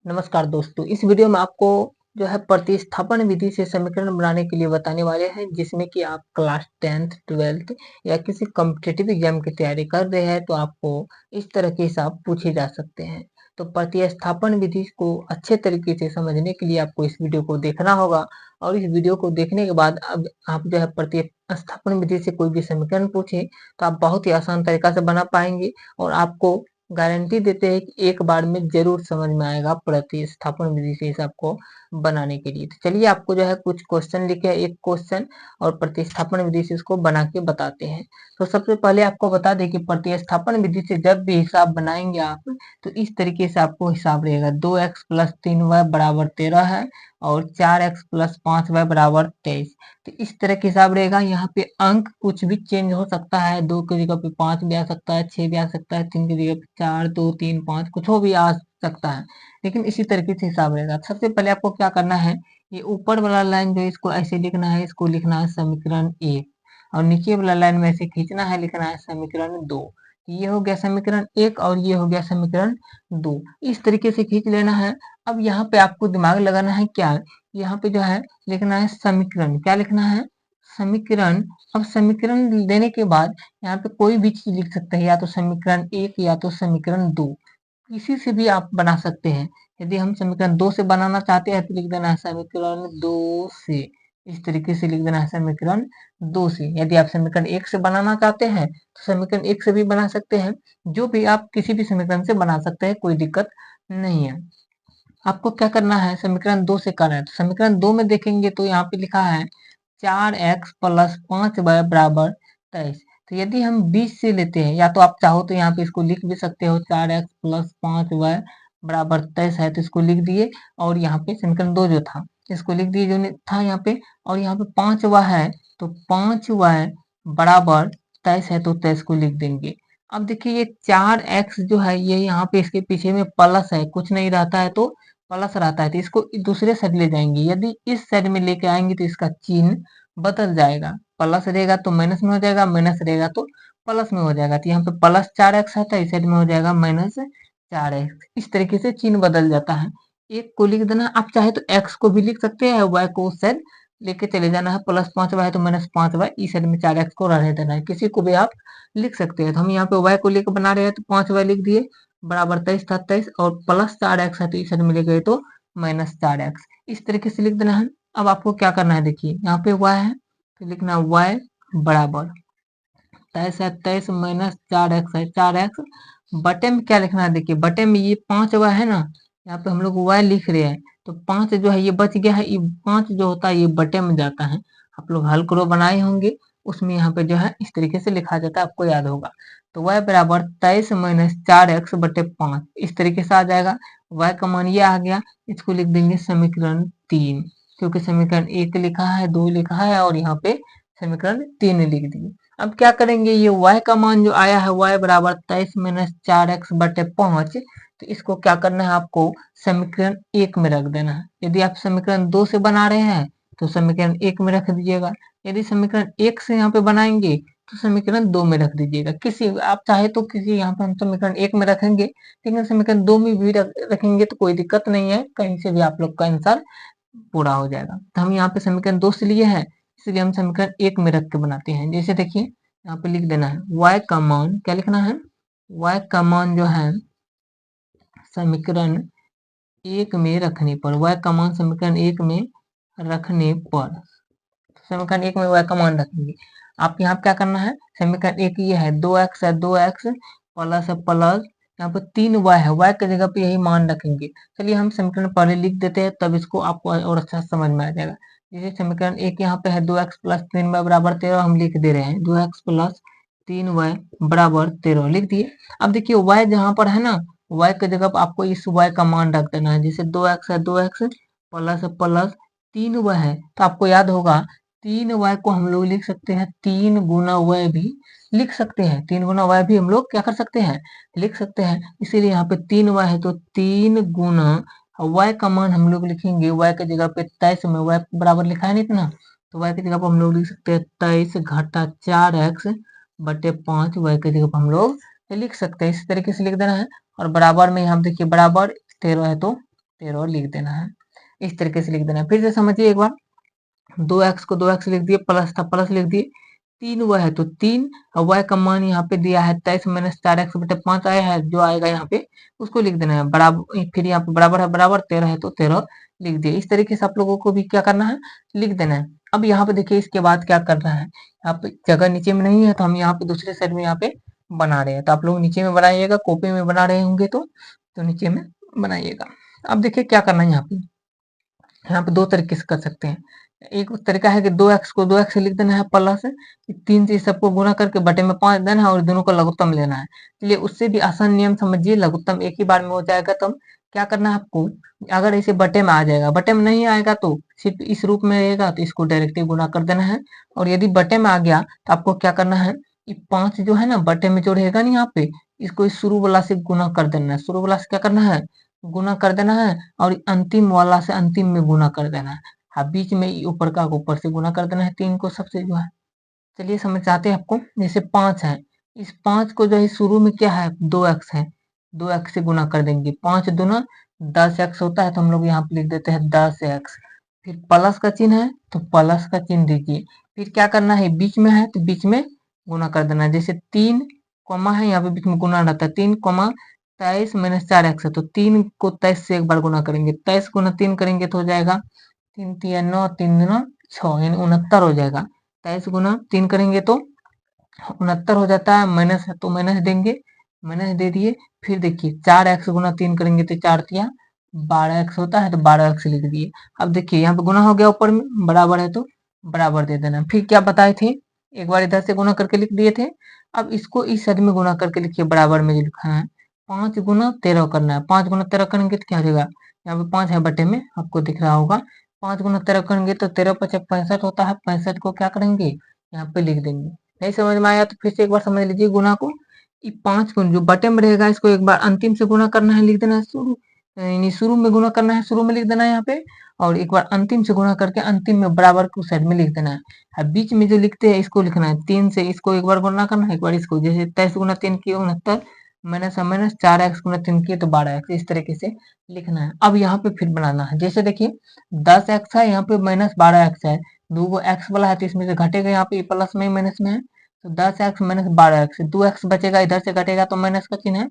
नमस्कार दोस्तों, इस वीडियो में आपको जो है प्रतिस्थापन विधि से समीकरण बनाने के लिए बताने वाले हैं, जिसमें कि आप क्लास 10th 12th या किसी कॉम्पिटिटिव एग्जाम की तैयारी कर रहे हैं तो आपको इस तरह के हिसाब पूछे जा सकते हैं। तो प्रतिस्थापन विधि को अच्छे तरीके से समझने के लिए आपको इस वीडियो को देखना होगा और इस वीडियो को देखने के बाद अब आप जो है प्रतिस्थापन विधि से कोई भी समीकरण पूछे तो आप बहुत ही आसान तरीका से बना पाएंगे और आपको गारंटी देते हैं कि एक बार में जरूर समझ में आएगा प्रतिस्थापन विधि से हिसाब को बनाने के लिए। तो चलिए आपको जो है कुछ क्वेश्चन लिखे हैं, एक क्वेश्चन और प्रतिस्थापन विधि से इसको बना के बताते हैं। तो सबसे पहले आपको बता दें कि प्रतिस्थापन विधि से जब भी हिसाब बनाएंगे आप तो इस तरीके से आपको हिसाब रहेगा। 2x प्लस 3y बराबर 13 है और 4x प्लस 5y बराबर 23। तो इस तरह के हिसाब रहेगा। यहाँ पे अंक कुछ भी चेंज हो सकता है, 2 की जगह पे 5 भी आ सकता है, 6 भी आ सकता है, 3 की जगह पे 4, 2, 3, 5 कुछ भी आ सकता है, लेकिन इसी तरीके से हिसाब रहेगा। सबसे पहले आपको क्या करना है, ये ऊपर वाला लाइन जो है इसको ऐसे लिखना है, इसको लिखना है समीकरण 1 और नीचे वाला लाइन में ऐसे खींचना है, लिखना है समीकरण 2। ये हो गया समीकरण 1 और ये हो गया समीकरण 2। इस तरीके से खींच लेना है। अब यहाँ पे आपको दिमाग लगाना है क्या, यहाँ पे जो है लिखना है समीकरण, क्या लिखना है, समीकरण। अब समीकरण देने के बाद यहाँ पे कोई भी चीज लिख सकते हैं, या तो समीकरण 1 या तो समीकरण 2, किसी से भी आप बना सकते हैं। यदि हम समीकरण 2 से बनाना चाहते हैं तो लिख देना है समीकरण 2 से, इस तरीके से लिख देना है समीकरण 2 से। यदि आप समीकरण 1 से बनाना चाहते हैं तो समीकरण 1 से भी बना सकते हैं, जो भी आप किसी भी समीकरण से बना सकते हैं, कोई दिक्कत नहीं है। आपको क्या करना है, समीकरण 2 से करना है तो समीकरण 2 में देखेंगे तो यहाँ पे लिखा है 4x प्लस 5y बराबर 23। तो यदि हम 20 से लेते हैं, या तो आप चाहो तो यहाँ पे इसको लिख भी सकते हो, 4x प्लस 5y बराबर 23 है तो इसको लिख दिए, और यहाँ पे समीकरण 2 जो था इसको लिख दिए जो था यहाँ पे, और यहाँ पे 5y है तो 5y बराबर 23 है तो 23 को लिख देंगे। अब देखिए ये 4x जो है ये यहाँ पे इसके पीछे में प्लस है, कुछ नहीं रहता है तो प्लस रहता है, तो इसको दूसरे साइड ले जाएंगे। यदि इस साइड में लेके आएंगे तो इसका चिन्ह बदल जाएगा, प्लस रहेगा तो माइनस में हो जाएगा, माइनस रहेगा तो प्लस में हो जाएगा। तो यहाँ पे प्लस 4x आता है, इस साइड में हो जाएगा माइनस 4x। इस तरीके से चिन्ह बदल जाता है। एक को लिख देना, आप चाहे तो x को भी लिख सकते हैं, y को उस साइड लेके चले जाना है, प्लस 5y है तो माइनस 5y, इस साइड में 4x को रहने देना है, किसी को भी आप लिख सकते हैं। तो हम यहाँ पे y को लेकर बना रहे हैं तो 5y लिख दिए, बराबर 23 था 23, और प्लस 4x है तो इस साइड में ले गए तो माइनस 4x, इस तरीके से लिख देना है। अब आपको क्या करना है, देखिए यहाँ पे y है तो लिखना y बराबर 23 है 23 माइनस 4x है 4x, बटे में क्या लिखना है, देखिए बटे में ये 5y है ना, यहाँ पे हम लोग y लिख रहे हैं तो 5 जो है ये बच गया है, ये 5 जो होता है ये बटे में जाता है। आप लोग हल करो बनाए होंगे, उसमें यहाँ पे जो है इस तरीके से लिखा जाता है, आपको याद होगा। तो y बराबर 23 माइनस 4x बटे 5, इस तरीके से आ जाएगा। y का मान ये आ गया, इसको लिख देंगे समीकरण 3, क्योंकि समीकरण 1 लिखा है, 2 लिखा है और यहाँ पे समीकरण 3 लिख दिए। अब क्या करेंगे, ये y का मान जो आया है y बराबर 23 माइनस 4x बटे 5, तो इसको क्या करना है, आपको समीकरण 1 में रख देना है। यदि आप समीकरण 2 से बना रहे हैं तो समीकरण 1 में रख दीजिएगा, यदि समीकरण 1 से यहाँ पे बनाएंगे तो समीकरण 2 में रख दीजिएगा। किसी आप चाहे तो किसी यहाँ पे हम समीकरण 1 में रखेंगे, लेकिन समीकरण 2 में भी रखेंगे तो कोई दिक्कत नहीं है, कहीं से भी आप लोग का आंसर पूरा हो जाएगा। तो हम यहाँ पे समीकरण 2 से लिए हैं, इसलिए हम समीकरण 1 में रख के बनाते हैं। जैसे देखिए यहाँ पे लिख देना है y का मान, क्या लिखना है, y का मान जो है समीकरण 1 में रखने पर, y का मान समीकरण 1 में रखने पर, समीकरण 1 में y का मान रखेंगे। आप यहाँ क्या करना है, समीकरण 1 ये है 2x है 2x प्लस है प्लस, यहाँ पे 3y है, y की जगह पे यही मान रखेंगे। चलिए हम समीकरण पहले लिख देते हैं, तब इसको आपको और अच्छा समझ में आ जाएगा। जैसे समीकरण 1 यहाँ पे है 2x प्लस 3y बराबर 13, हम लिख दे रहे हैं 2x प्लस 3y बराबर 13 लिख दिए। अब देखिए y जहाँ पर है ना, y की जगह पर आपको इस y का मान रख देना है। जैसे 2x है 2x प्लस प्लस 3y है, तो आपको याद होगा 3y को हम लोग लिख सकते हैं 3 गुना y भी लिख सकते हैं, 3 गुना y भी हम लोग क्या कर सकते हैं, लिख सकते हैं। इसीलिए यहाँ पे 3y है तो 3 गुना y का मान हम लोग लिखेंगे, y की जगह पे 23 में y बराबर लिखा है नहीं इतना, तो y की जगह पर हम लोग लिख सकते हैं 23 घटा 4x बटे 5, y की जगह पर हम लोग लिख सकते हैं। इस तरीके से लिख देना है, और बराबर में हम देखिए बराबर 13 है तो 13 लिख देना है। इस तरीके से लिख देना है। फिर से समझिए एक बार, 2x को 2x लिख दिए, प्लस था प्लस लिख दिए, 3 y है तो 3, और y का मान यहाँ पे दिया है 23 माइनस 4x बटे 5 आया है, जो आएगा यहाँ पे उसको लिख देना है बराबर। फिर यहाँ पे बराबर है बराबर, 13 है तो 13 लिख दिए। इस तरीके से आप लोगों को भी क्या करना है, लिख देना है। अब यहाँ पे देखिए इसके बाद क्या करना है, यहाँ पे जगह नीचे में नहीं है तो हम यहाँ पे दूसरे साइड में यहाँ पे बना रहे हैं, तो आप लोग नीचे में बनाइएगा, कॉपी में बना रहे होंगे तो नीचे में बनाइएगा। अब देखिए क्या करना है, यहाँ पे दो तरीके से कर सकते हैं। एक तरीका है कि 2x को 2x से लिख देना है प्लस 3 से सबको गुना करके बटे में 5 देना है और दोनों का लघुत्तम लेना है। चलिए उससे भी आसान नियम समझिए, लघुत्तम एक ही बार में हो जाएगा। तो क्या करना है आपको, अगर इसे बटे में आ जाएगा, बटे में नहीं आएगा तो सिर्फ इस रूप में रहेगा तो इसको डायरेक्टली गुना कर देना है। और यदि बटे में आ गया तो आपको क्या करना है, ये 5 जो है ना बटे में जो रहेगा ना यहाँ पे, इसको इस शुरू वाला से गुना कर देना है। शुरू वाला से क्या करना है, गुना कर देना है, और अंतिम वाला से अंतिम में गुना कर देना है। हाँ, बीच में ऊपर का ऊपर से गुना कर देना है 3 को सबसे जो है। चलिए समझ आते हैं आपको, जैसे 5 है, इस 5 को जो है शुरू में क्या है 2x है, 2x से गुना कर देंगे, 5 दूना 10x होता है तो हम लोग यहाँ पे लिख देते हैं 10x। फिर प्लस का चिन्ह है तो प्लस का चिन्ह दीजिए। फिर क्या करना है, बीच में है तो बीच में गुना कर देना है। जैसे 3 कॉमा है, यहाँ पे बीच में गुना रहता है, 3 कॉमा 23 माइनस 4x है तो 3 को 23 से एक बार गुना करेंगे, 23 गुना 3 करेंगे तो हो जाएगा 3 तिया 9, 3 दूना 6 यानी 69 हो जाएगा। 23 गुना 3 करेंगे तो 69 हो जाता है, माइनस है तो माइनस देंगे, माइनस दे दिए। फिर देखिए 4x गुना 3 करेंगे तो 4 तिया 12x होता है तो 12x लिख दिए। अब देखिए यहाँ पे गुना हो गया, ऊपर में बराबर है तो बराबर दे देना। फिर क्या बताए थे, एक बार इधर से गुना करके लिख दिए थे, अब इसको इस साइड में गुना करके लिखिए, बराबर में जो लिखा है 5 गुना 13 करना है। 5 गुना 13 करेंगे तो क्या हो जाएगा, यहाँ पे 5 है बटे में आपको दिख रहा होगा, 5 गुना 13 करेंगे तो 13 पचे 65 होता है, 65 को क्या करेंगे यहाँ पे लिख देंगे। नहीं समझ में आया तो फिर से एक बार समझ लीजिए गुना को, ये 5 को जो बटे में रहेगा इसको एक बार अंतिम से गुना करना है, लिख देना है शुरू, यानी शुरू में गुना करना है, शुरू में लिख देना है यहाँ पे, और एक बार अंतिम से गुना करके अंतिम में बराबर को साइड में लिख देना है। अब बीच में जो लिखते हैं इसको लिखना है, 3 से इसको एक बार गुना करना है, एक बार इसको, जैसे 23 गुना 3 किए 69 माइनस माइनस 4x गुना 3 किए तो 12x, इस तरीके से लिखना है। अब यहाँ पे फिर बनाना है, जैसे देखिए 10x है, यहाँ पे माइनस 12x है, दो गो x वाला है तो इसमें से घटेगा, यहाँ पे प्लस में माइनस में है तो 10x माइनस 12x, 2x बचेगा, इधर से घटेगा तो माइनस का चिन्ह है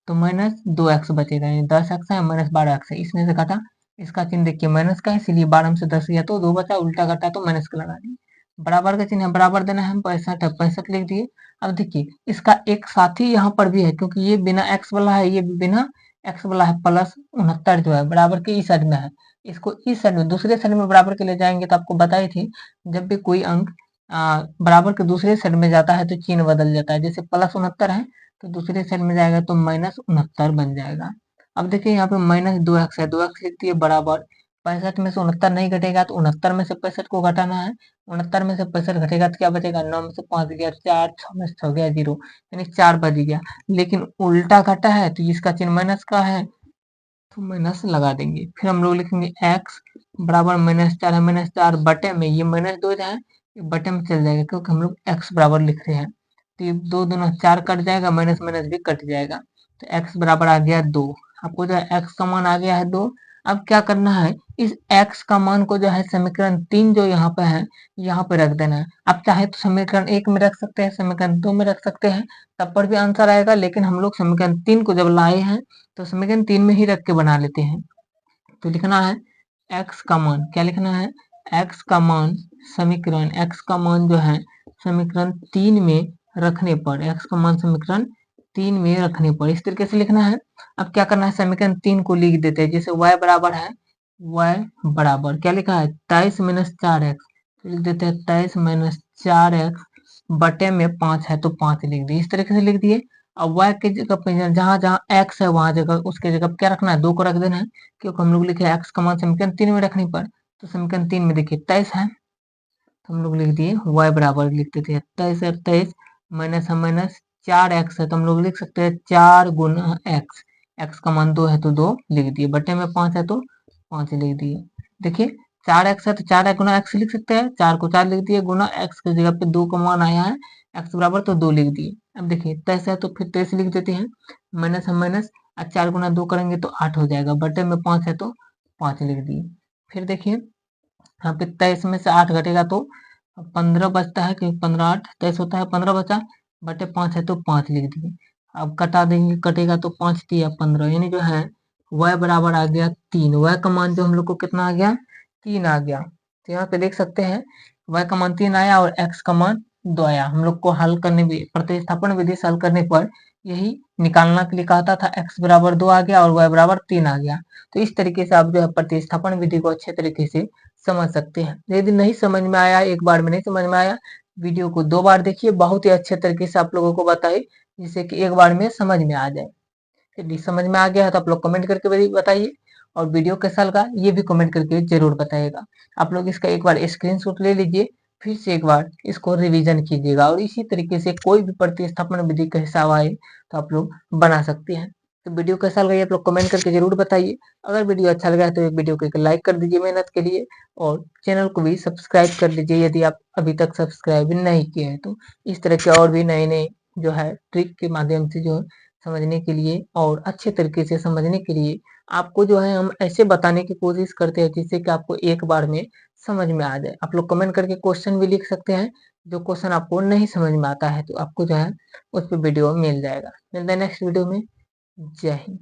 तो माइनस 2x बचेगा, यानी 10x है माइनस 12x है, इसमें से घटा, इसका चिन्ह देखिए माइनस का है इसलिए 12 में से 10 गया तो 2 बचा, उल्टा घटा तो माइनस का लगा दिए। बराबर का चिन्ह है, बराबर देना है, हम 65 है 65 लिख दिए। अब देखिए इसका एक साथी यहाँ पर भी है, क्योंकि ये बिना x वाला है, ये भी बिना x वाला है, प्लस 69 जो है बराबर के इस साइड में है, इसको इस साइड में दूसरे साइड में बराबर के ले जाएंगे तो आपको बताई थी, जब भी कोई अंक बराबर के दूसरे साइड में जाता है तो चिन्ह बदल जाता है। जैसे प्लस 69 है तो दूसरे साइड में जाएगा तो माइनस 69 बन जाएगा। अब देखिए यहाँ पे माइनस 2x है, 2x लिख दिए बराबर, 65 में से 69 नहीं घटेगा तो 69 में से 65 को घटाना है, 69 में से 65 घटेगा तो क्या बचेगा, 9 में से 5 गया 4, 6 में से 6 गया 0, यानी 4 बच गया। लेकिन उल्टा घटा है तो इसका चिन्ह माइनस का है तो माइनस लगा देंगे। फिर हम लोग लिखेंगे x बराबर -4 है, -4 बटे में ये -2 है, ये बटे में चल जाएगा क्योंकि हम लोग x बराबर लिख रहे हैं, तो ये 2 दूना 4 कट जाएगा, माइनस माइनस भी कट जाएगा, तो x बराबर आ गया 2। आपको जो है x का मान आ गया है 2। अब क्या करना है, इस x का मान को जो है समीकरण 3 जो यहाँ पे है यहाँ पे रख देना है। आप चाहे तो समीकरण 1 में रख सकते हैं, समीकरण 2 में रख सकते हैं, तब पर भी आंसर आएगा, लेकिन हम लोग समीकरण 3 को जब लाए हैं तो समीकरण 3 में ही रख के बना लेते हैं। तो लिखना है x का मान, क्या लिखना है, x का मान समीकरण, x का मान जो है समीकरण 3 में रखने पर, x का मान समीकरण 3 में रखने पर इस तरीके से लिखना है। अब क्या करना है, समीकरण 3 को लिख देते हैं, जैसे y बराबर है, y बराबर क्या लिखा है 23 माइनस 4x, तो लिख देते हैं 23 माइनस 4x बटे में 5 है तो 5 लिख दिए, इस तरीके से लिख दिए। अब y के जगह पे जहां जहां x है वहां जगह उसके जगह पे क्या रखना है, 2 को रख देना है, क्योंकि हम लोग लिखे x का मान समीकरण 3 में रखने पर, तो समीकरण 3 में देखिए 23 है तो हम लोग लिख दिए y बराबर लिख देते हैं 23 है, 23 माइनस है माइनस 4x है तो हम लोग लिख सकते हैं 4 गुना x, x का मान 2 है तो 2 लिख दिए, बटे में 5 है तो 5 लिख दिए। देखिए 4x है तो 4 गुना x लिख सकते हैं, 4 को 4 लिख दिए, गुना x की जगह पे 2 का मान आया है, x बराबर तो 2 लिख दिए। अब देखिए 23 है तो फिर 23 लिख देते हैं, माइनस है माइनस और 4 गुना 2 करेंगे तो 8 हो जाएगा, बटे में 5 है तो 5 लिख दिए। फिर देखिए यहाँ पे 23 में से 8 घटेगा तो 15 बचता है, क्योंकि 15 8 23 होता है, 15 बचा, बटे 5 है तो 5 लिख दिए। अब कटा देंगे, कटेगा तो 5 तिया 15, यानी जो है y बराबर आ गया 3। y का मान जो हम लोग को कितना आ गया, 3 आ गया। तो यहाँ पे देख सकते हैं y का मान 3 आया और x का मान 2 आया। हम लोग को हल करने प्रतिस्थापन विधि से हल करने पर यही निकालना के लिए कहता था, x बराबर 2 आ गया और y बराबर 3 आ गया। तो इस तरीके से आप जो है प्रतिस्थापन विधि को अच्छे तरीके से समझ सकते हैं। यदि नहीं समझ में आया, एक बार में नहीं समझ में आया, वीडियो को 2 बार देखिए, बहुत ही अच्छे तरीके से आप लोगों को बताइए, जिससे कि एक बार में समझ में आ जाए। यदि समझ में आ गया है तो आप लोग कमेंट करके बताइए, और वीडियो कैसा लगा ये भी कमेंट करके जरूर बताइएगा। आप लोग इसका एक बार स्क्रीनशॉट ले लीजिए, फिर से एक बार इसको रिवीजन कीजिएगा, और इसी तरीके से कोई भी प्रतिस्थापन विधि का हिसाब आए तो आप लोग बना सकते हैं। तो वीडियो कैसा लगा ये आप लोग कमेंट करके जरूर बताइए। अगर वीडियो अच्छा लगा है तो वीडियो को एक लाइक कर दीजिए मेहनत के लिए, और चैनल को भी सब्सक्राइब कर लीजिए यदि आप अभी तक सब्सक्राइब नहीं किए हैं तो। इस तरह के और भी नए नए जो है ट्रिक के माध्यम से जो समझने के लिए और अच्छे तरीके से समझने के लिए आपको जो है हम ऐसे बताने की कोशिश करते हैं, जिससे कि आपको एक बार में समझ में आ जाए। आप लोग कमेंट करके क्वेश्चन भी लिख सकते हैं, जो क्वेश्चन आपको नहीं समझ में आता है तो आपको जो है उस पर वीडियो मिल जाएगा। मिलते हैं नेक्स्ट वीडियो में। जय हिंद।